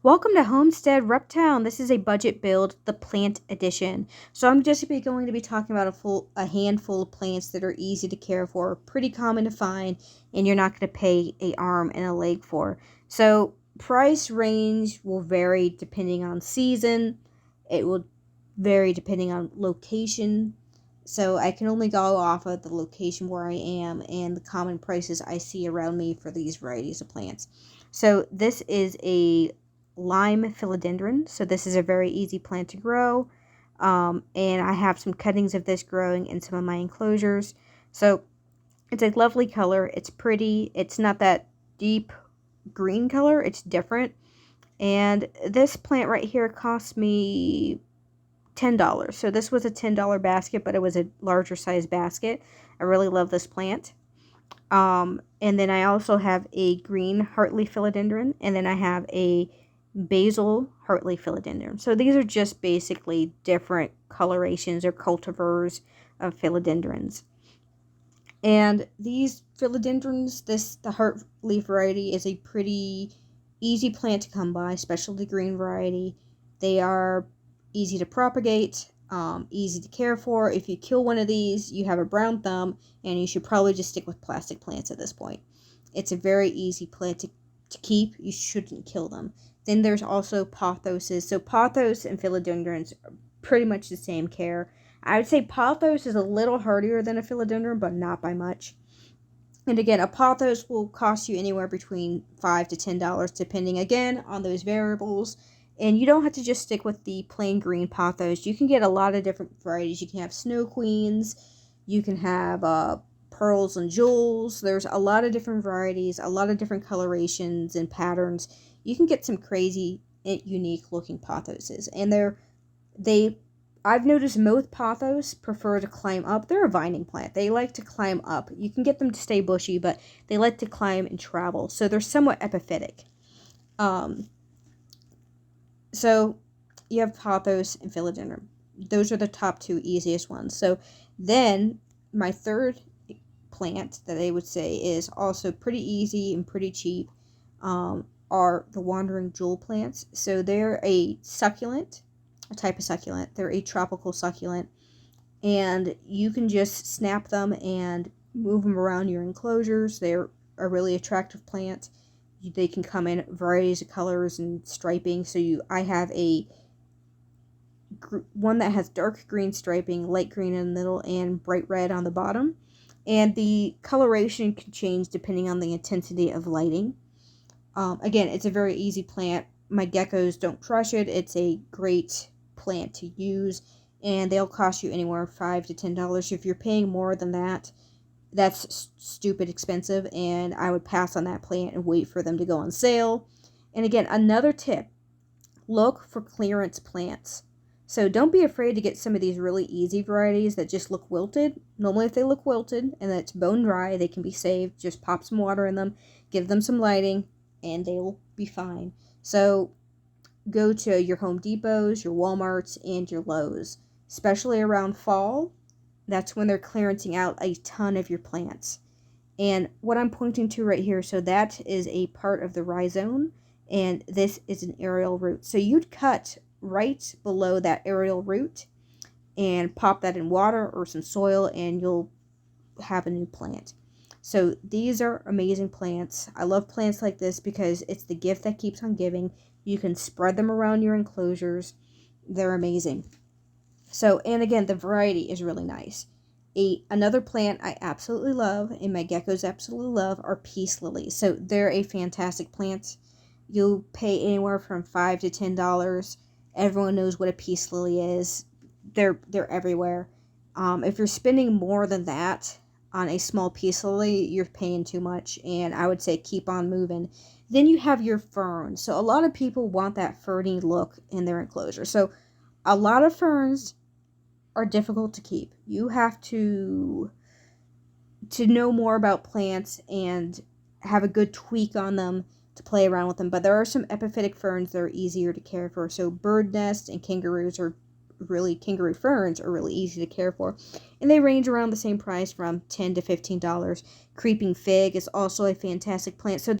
Welcome to Homestead Reptown. This is a budget build, the plant edition. So I'm just going to be talking about a handful of plants that are easy to care for, pretty common to find, and you're not going to pay an arm and a leg for. So price range will vary depending on season. It will vary depending on location. So I can only go off of the location where I am and the common prices I see around me for these varieties of plants. So this is a lime philodendron. So this is a very easy plant to grow. And I have some cuttings of this growing in some of my enclosures. So it's a lovely color. It's pretty. It's not that deep green color. It's different. And this plant right here cost me $10. So this was a $10 basket, but it was a larger size basket. I really love this plant. And then I also have a green heartleaf philodendron, and then I have a basil heartleaf philodendron. So these are just basically different colorations or cultivars of philodendrons. And these philodendrons, the heartleaf variety, is a pretty easy plant to come by, especially the green variety. They are easy to propagate, easy to care for. If you kill one of these, you have a brown thumb, and you should probably just stick with plastic plants at this point. It's a very easy plant to keep. You shouldn't kill them. Then there's also pothoses. So pothos and philodendrons are pretty much the same care. I would say pothos is a little hardier than a philodendron, but not by much. And again, a pothos will cost you anywhere between $5 to $10, depending again on those variables. And you don't have to just stick with the plain green pothos. You can get a lot of different varieties. You can have snow queens. You can have pearls and jewels. There's a lot of different varieties, a lot of different colorations and patterns. You can get some crazy, unique looking pothoses. And I've noticed most pothos prefer to climb up. They're a vining plant. They like to climb up. You can get them to stay bushy, but they like to climb and travel. So they're somewhat epiphytic. So you have pothos and philodendron. Those are the top two easiest ones. So then my third plant that I would say is also pretty easy and pretty cheap are the wandering jewel plants. So they're a succulent, a type of succulent. They're a tropical succulent, and you can just snap them and move them around your enclosures. They're a really attractive plant. They can come in varieties of colors and striping. So I have one that has dark green striping, light green in the middle, and bright red on the bottom. And the coloration can change depending on the intensity of lighting. Again, it's a very easy plant. My geckos don't crush it. It's a great plant to use, and they'll cost you anywhere $5 to $10. If you're paying more than that, that's stupid expensive, and I would pass on that plant and wait for them to go on sale. And again, another tip, look for clearance plants. So don't be afraid to get some of these really easy varieties that just look wilted. Normally if they look wilted and it's bone dry, they can be saved. Just pop some water in them, give them some lighting, and they'll be fine. So go to your Home Depots, your Walmarts, and your Lowe's, especially around fall. That's when they're clearancing out a ton of your plants. And what I'm pointing to right here, so that is a part of the rhizome, and this is an aerial root. So you'd cut right below that aerial root and pop that in water or some soil, and you'll have a new plant. So these are amazing plants. I love plants like this because it's the gift that keeps on giving. You can spread them around your enclosures. They're amazing. So, and again, the variety is really nice. Another plant I absolutely love, and my geckos absolutely love, are peace lilies. So they're a fantastic plant. You'll pay anywhere from $5 to $10. Everyone knows what a peace lily is. They're everywhere. If you're spending more than that on a small peace lily, you're paying too much, and I would say keep on moving. Then you have your ferns. So a lot of people want that ferny look in their enclosure. So a lot of ferns are difficult to keep. You have to know more about plants and have a good tweak on them to play around with them. But there are some epiphytic ferns that are easier to care for. So bird nest and kangaroo ferns are really easy to care for. And they range around the same price from $10 to $15. Creeping fig is also a fantastic plant. So